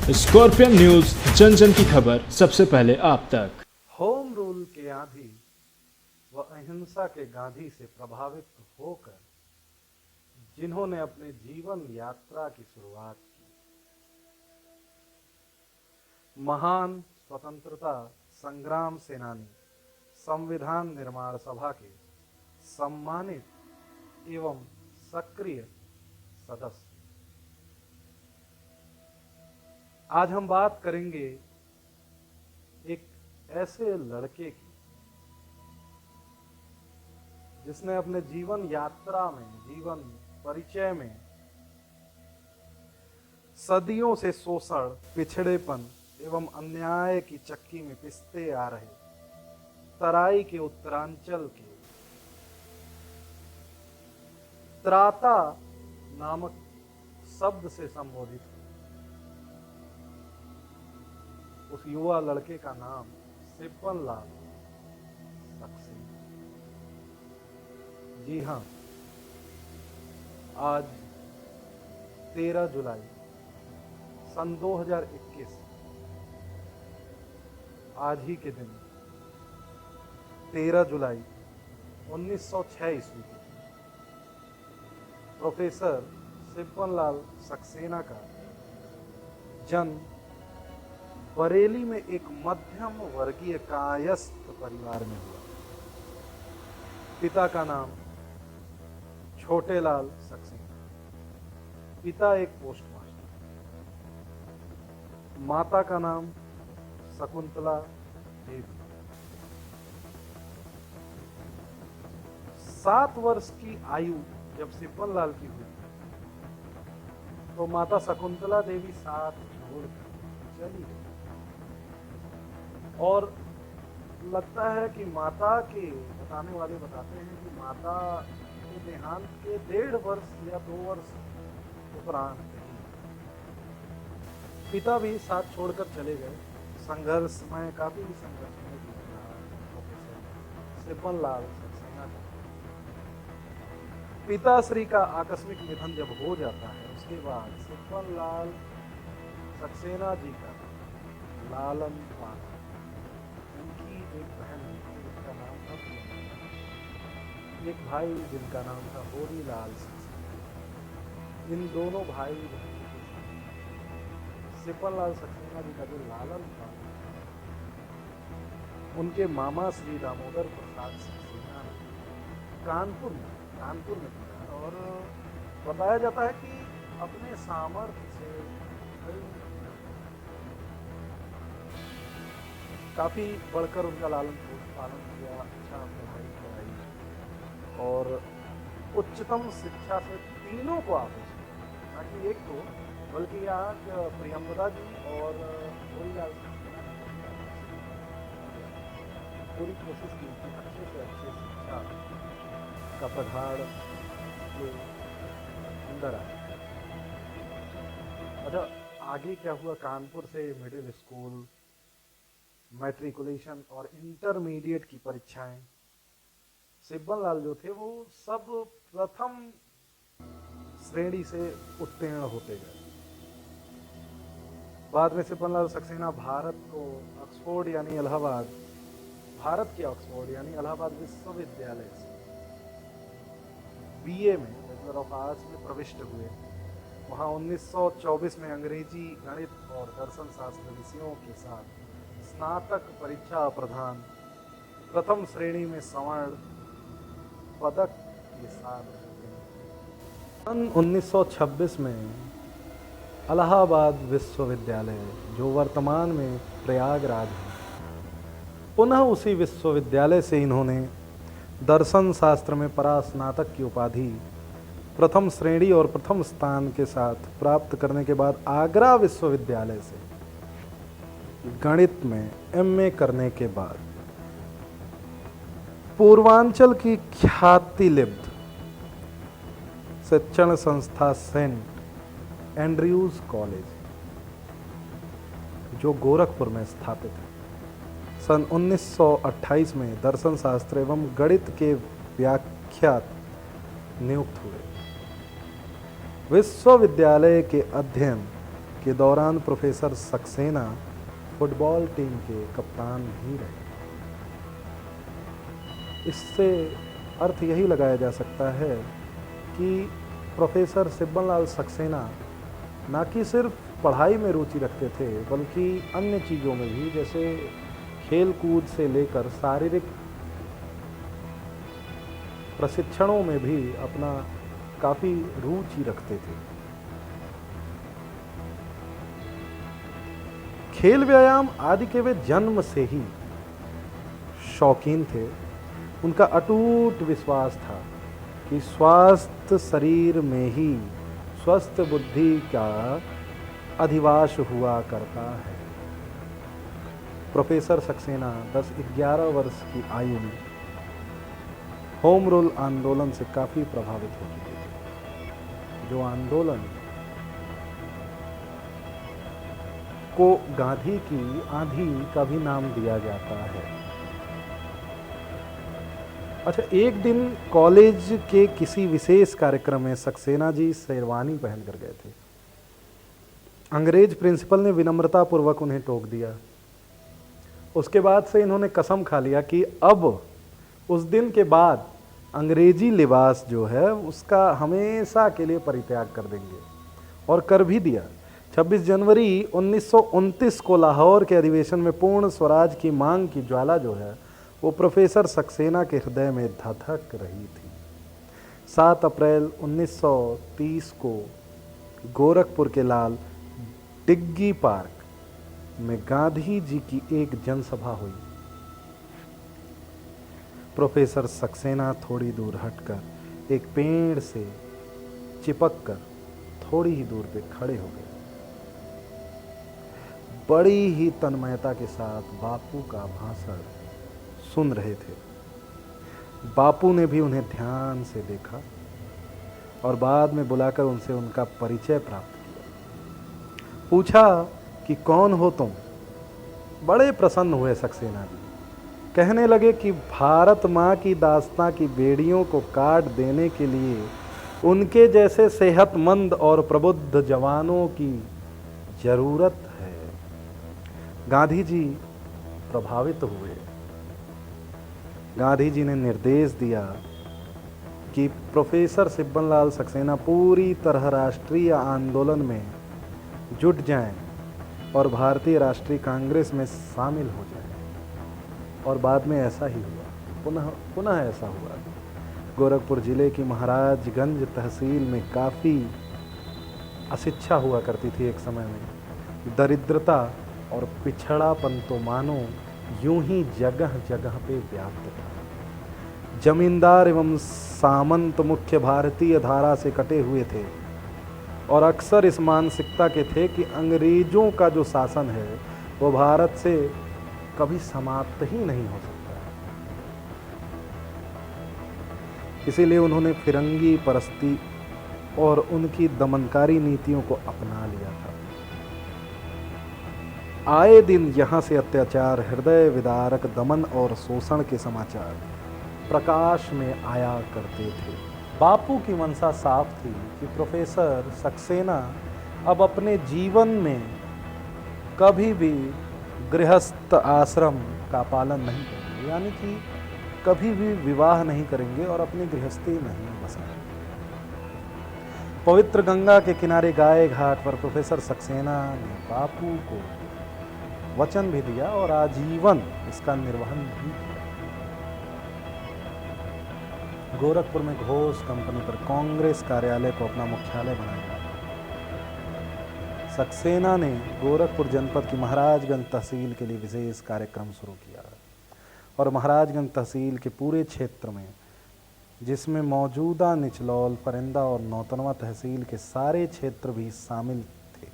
Scorpion news, जन जन की खबर सबसे पहले आप तक। होम रूल के आदी व अहिंसा के गांधी से प्रभावित होकर जिन्होंने अपने जीवन यात्रा की शुरुआत की, महान स्वतंत्रता संग्राम सेनानी, संविधान निर्माण सभा के सम्मानित एवं सक्रिय सदस्य, आज हम बात करेंगे एक ऐसे लड़के की जिसने अपने जीवन यात्रा में, जीवन परिचय में सदियों से शोषण, पिछड़ेपन एवं अन्याय की चक्की में पिसते आ रहे तराई के उत्तरांचल के त्राता नामक शब्द से संबोधित उस युवा लड़के का नाम सिब्बन लाल सक्सेना। जी हां, आज 13 जुलाई सन 2021, आज ही के दिन 13 जुलाई 1906 ईस्वी को प्रोफेसर सिब्बन लाल सक्सेना का जन्म बरेली में एक मध्यम वर्गीय कायस्थ परिवार में हुआ। पिता का नाम छोटे लाल सक्सेना, पिता एक पोस्टमास्टर, माता का नाम शकुंतला देवी। 7 वर्ष की आयु जब सिब्बन लाल की हुई तो माता शकुंतला देवी साथ छोड़कर चली गई और लगता है कि माता के बताने वाले बताते हैं कि माता के देहांत के 1.5 वर्ष या 2 वर्ष उपरांत पिता भी साथ छोड़कर चले गए। संघर्षमय, काफी संघर्षमय जीवन रहा प्रोफेसर सिब्बन लाल सक्सेना का। पिताश्री का आकस्मिक निधन जब हो जाता है, उसके बाद सिब्बन लाल सक्सेना जी का लालन पालन, उनकी एक बहन थी जिसका नाम था प्रियंका, एक भाई जिनका नाम था होरी लाल सक्सेना। इन दोनों भाई बहनों के साथ सिब्बन लाल सक्सेना जी का जो लालन था, उनके मामा श्री दामोदर प्रसाद सक्सेना ने कानपुर में किया और बताया जाता है कि अपने सामर्थ्य से काफी बढ़कर उनका लालन पालन किया, अच्छा पढ़ाई कराई और उच्चतम शिक्षा से तीनों को आदेश किया, ना कि एक को, बल्कि यहाँ प्रियंवदा जी और होरीलाल सक्सेना पूरी कोशिश की कि अच्छे से अच्छे शिक्षा का प्रगाढ़ के अंदर आए। अच्छा, आगे क्या हुआ? कानपुर से मिडिल स्कूल, मैट्रिकुलेशन और इंटरमीडिएट की परीक्षाएं सिब्बन लाल जो थे वो सब प्रथम श्रेणी से उत्तीर्ण होते गए। बाद में सिब्बन लाल सक्सेना भारत के ऑक्सफोर्ड यानी इलाहाबाद विश्वविद्यालय से बीए में, बैचलर ऑफ आर्ट्स में प्रविष्ट हुए। वहाँ 1924 में अंग्रेजी, गणित और दर्शन शास्त्र विषयों के साथ स्नातक परीक्षा प्रदान, प्रथम श्रेणी में स्वर्ण पदक के साथ सन 1926 में इलाहाबाद विश्वविद्यालय, जो वर्तमान में प्रयागराज है, पुनः उसी विश्वविद्यालय से इन्होंने दर्शन शास्त्र में परास्नातक की उपाधि प्रथम श्रेणी और प्रथम स्थान के साथ प्राप्त करने के बाद आगरा विश्वविद्यालय से गणित में एमए करने के बाद पूर्वांचल की ख्यातिलिब्ध शिक्षण संस्था सेंट एंड्रयूज कॉलेज, जो गोरखपुर में स्थापित है, सन 1928 में दर्शन शास्त्र एवं गणित के व्याख्यात नियुक्त हुए। विश्वविद्यालय के अध्ययन के दौरान प्रोफेसर सक्सेना फुटबॉल टीम के कप्तान भी रहे। इससे अर्थ यही लगाया जा सकता है कि प्रोफेसर सिब्बनलाल सक्सेना ना कि सिर्फ पढ़ाई में रुचि रखते थे बल्कि अन्य चीज़ों में भी, जैसे खेल कूद से लेकर शारीरिक प्रशिक्षणों में भी अपना काफ़ी रुचि रखते थे। खेल व्यायाम आदि के वे जन्म से ही शौकीन थे। उनका अटूट विश्वास था कि स्वस्थ शरीर में ही स्वस्थ बुद्धि का अधिवास हुआ करता है। प्रोफेसर सक्सेना 10-11 वर्ष की आयु में होम रूल आंदोलन से काफ़ी प्रभावित हो चुके थे, जो आंदोलन को गांधी की आंधी का भी नाम दिया जाता है। अच्छा, एक दिन कॉलेज के किसी विशेष कार्यक्रम में सक्सेना जी शेरवानी पहनकर गए थे। अंग्रेज प्रिंसिपल ने विनम्रतापूर्वक उन्हें टोक दिया। उसके बाद से इन्होंने कसम खा लिया कि अब उस दिन के बाद अंग्रेजी लिबास जो है उसका हमेशा के लिए परित्याग कर देंगे, और कर भी दिया। 26 जनवरी 1929 को लाहौर के अधिवेशन में पूर्ण स्वराज की मांग की ज्वाला जो है वो प्रोफेसर सक्सेना के हृदय में धधक रही थी। 7 अप्रैल 1930 को गोरखपुर के लाल डिग्गी पार्क में गांधी जी की एक जनसभा हुई। प्रोफेसर सक्सेना थोड़ी दूर हटकर एक पेड़ से चिपककर थोड़ी ही दूर पे खड़े हो गए। बड़ी ही तन्मयता के साथ बापू का भाषण सुन रहे थे। बापू ने भी उन्हें ध्यान से देखा और बाद में बुलाकर उनसे उनका परिचय प्राप्त किया। पूछा कि कौन हो तुम? बड़े प्रसन्न हुए सक्सेना जी। कहने लगे कि भारत माँ की दास्तां की बेड़ियों को काट देने के लिए उनके जैसे सेहतमंद और प्रबुद्ध जवानों की जरूरत है। गांधी जी प्रभावित हुए। गांधी जी ने निर्देश दिया कि प्रोफेसर सिब्बनलाल सक्सेना पूरी तरह राष्ट्रीय आंदोलन में जुट जाएं और भारतीय राष्ट्रीय कांग्रेस में शामिल हो जाएं। और बाद में ऐसा ही हुआ। पुनः ऐसा हुआ। गोरखपुर जिले की महाराजगंज तहसील में काफ़ी अशिक्षा हुआ करती थी एक समय में। दरिद्रता और पिछड़ापन तो मानो यूं ही जगह जगह पे व्याप्त था। जमींदार एवं सामंत मुख्य भारतीय धारा से कटे हुए थे और अक्सर इस मानसिकता के थे कि अंग्रेजों का जो शासन है वो भारत से कभी समाप्त ही नहीं हो सकता। इसीलिए उन्होंने फिरंगी परस्ती और उनकी दमनकारी नीतियों को अपना लिया था। आए दिन यहाँ से अत्याचार, हृदय विदारक दमन और शोषण के समाचार प्रकाश में आया करते थे। बापू की मंशा साफ थी कि प्रोफेसर सक्सेना अब अपने जीवन में कभी भी गृहस्थ आश्रम का पालन नहीं करेंगे, यानी कि कभी भी विवाह नहीं करेंगे और अपनी गृहस्थी नहीं बसाएंगे। पवित्र गंगा के किनारे गाय घाट पर प्रोफेसर सक्सेना ने बापू को वचन भी दिया और आजीवन इसका निर्वहन भी किया। गोरखपुर में घोष कंपनी पर कांग्रेस कार्यालय को अपना मुख्यालय बनाया। सक्सेना ने गोरखपुर जनपद की महाराजगंज तहसील के लिए विशेष कार्यक्रम शुरू किया और महाराजगंज तहसील के पूरे क्षेत्र में, जिसमें मौजूदा निचलौल, परिंदा और नौतनवा तहसील के सारे क्षेत्र भी शामिल थे,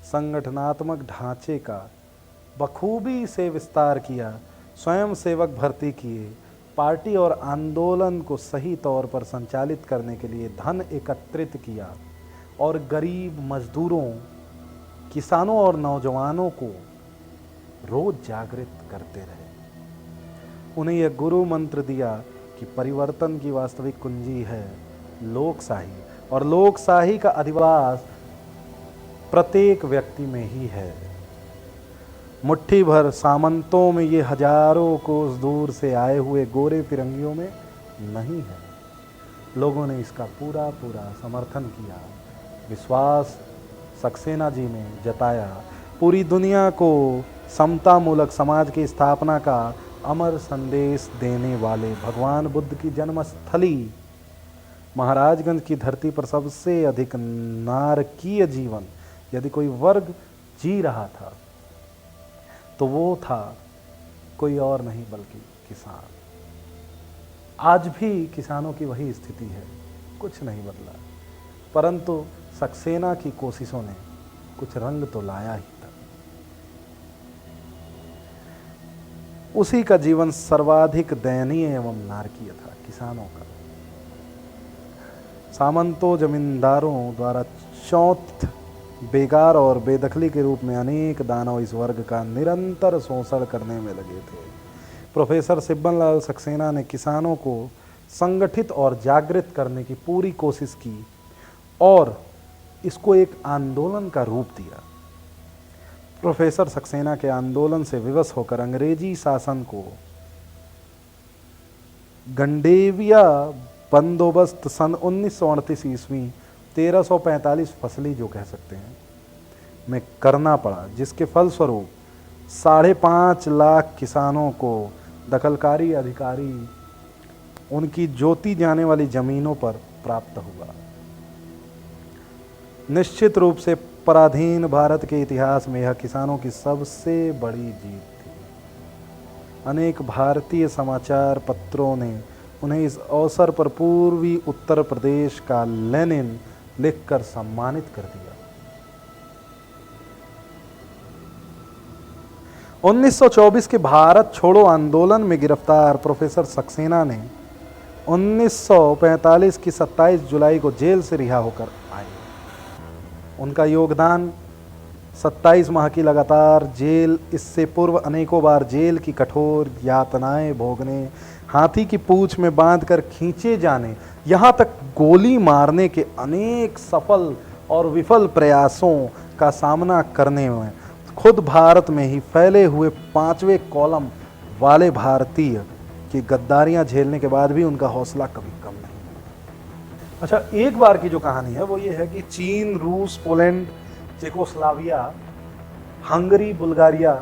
संगठनात्मक ढांचे का बखूबी से विस्तार किया, स्वयं सेवक भर्ती किए, पार्टी और आंदोलन को सही तौर पर संचालित करने के लिए धन एकत्रित किया और गरीब मजदूरों, किसानों और नौजवानों को रोज जागृत करते रहे। उन्हें यह गुरु मंत्र दिया कि परिवर्तन की वास्तविक कुंजी है लोकशाही और लोकशाही का अधिवास प्रत्येक व्यक्ति में ही है। मुट्ठी भर सामंतों में, ये हजारों कोस दूर से आए हुए गोरे फिरंगियों में नहीं है। लोगों ने इसका पूरा पूरा समर्थन किया, विश्वास सक्सेना जी ने जताया। पूरी दुनिया को समतामूलक समाज की स्थापना का अमर संदेश देने वाले भगवान बुद्ध की जन्मस्थली महाराजगंज की धरती पर सबसे अधिक नारकीय जीवन यदि कोई वर्ग जी रहा था तो वो था कोई और नहीं बल्कि किसान। आज भी किसानों की वही स्थिति है, कुछ नहीं बदला, परंतु सक्सेना की कोशिशों ने कुछ रंग तो लाया ही था। उसी का जीवन सर्वाधिक दयनीय एवं नारकीय था, किसानों का। सामंतों, जमींदारों द्वारा चौथ, बेगार और बेदखली के रूप में अनेक दानव इस वर्ग का निरंतर शोषण करने में लगे थे। प्रोफेसर सिब्बन लाल सक्सेना ने किसानों को संगठित और जागृत करने की पूरी कोशिश की और इसको एक आंदोलन का रूप दिया। प्रोफेसर सक्सेना के आंदोलन से विवश होकर अंग्रेजी शासन को गंडेविया बंदोबस्त सन 1938 ईस्वी 1345 फसली जो कह सकते हैं में करना पड़ा, जिसके फलस्वरूप 5.5 लाख किसानों को दखलकारी अधिकारी उनकी जोती जाने वाली जमीनों पर प्राप्त हुआ। निश्चित रूप से पराधीन भारत के इतिहास में यह किसानों की सबसे बड़ी जीत थी। अनेक भारतीय समाचार पत्रों ने उन्हें इस अवसर पर पूर्वी उत्तर प्रदेश का लेनिन लिखकर सम्मानित कर दिया। 1924 के भारत छोड़ो आंदोलन में गिरफ्तार प्रोफेसर सक्सेना ने 1945 की 27 जुलाई को जेल से रिहा होकर आए। उनका योगदान 27 माह की लगातार जेल, इससे पूर्व अनेकों बार जेल की कठोर यातनाएं भोगने, हाथी की पूंछ में बांधकर खींचे जाने, यहाँ तक गोली मारने के अनेक सफल और विफल प्रयासों का सामना करने में खुद भारत में ही फैले हुए 5वें कॉलम वाले भारतीय की गद्दारियां झेलने के बाद भी उनका हौसला कभी कम नहीं। अच्छा, एक बार की जो कहानी है वो ये है कि चीन, रूस, पोलैंड, चेकोस्लोवाकिया, हंगरी, बुल्गारिया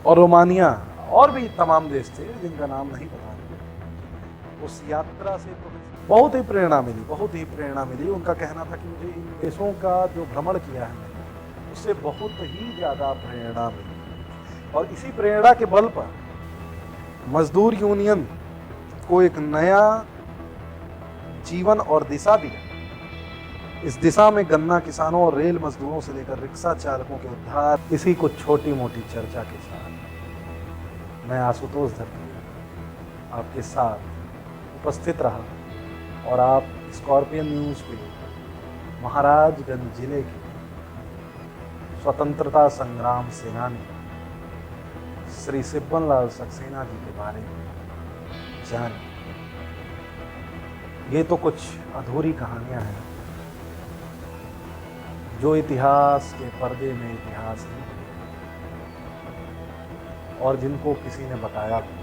और रोमानिया और भी तमाम देश थे जिनका नाम नहीं पता मुझे। उस यात्रा से बहुत ही प्रेरणा मिली। उनका कहना था कि मुझे इन देशों का जो भ्रमण किया है उससे बहुत ही ज़्यादा प्रेरणा मिली और इसी प्रेरणा के बल पर मजदूर यूनियन को एक नया जीवन और दिशा दिया। इस दिशा में गन्ना किसानों और रेल मजदूरों से लेकर रिक्शा चालकों के उद्धार, इसी को छोटी मोटी चर्चा के साथ मैं आशुतोष धरती आपके साथ उपस्थित रहा और आप स्कॉर्पियन न्यूज़ पे महाराजगंज जिले के स्वतंत्रता संग्राम सेनानी श्री सिब्बन लाल सक्सेना जी के बारे में जाने। ये तो कुछ अधूरी कहानियां हैं जो इतिहास के पर्दे में इतिहास है और जिनको किसी ने बताया भी।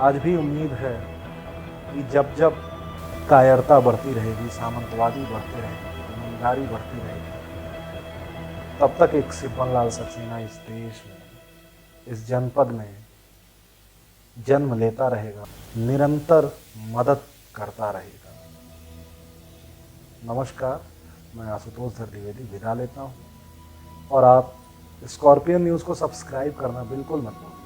आज भी उम्मीद है कि जब जब कायरता बढ़ती रहेगी, सामंतवादी बढ़ते रहेंगे, ईमानदारी बढ़ती रहेगी, तब तक एक सिब्बन लाल सक्सेना इस देश में, इस जनपद में जन्म लेता रहेगा, निरंतर मदद करता रहेगा। नमस्कार, मैं आशुतोष द्विवेदी विदा लेता हूँ और आप स्कॉर्पियन न्यूज़ को सब्सक्राइब करना बिल्कुल मत भूलिए।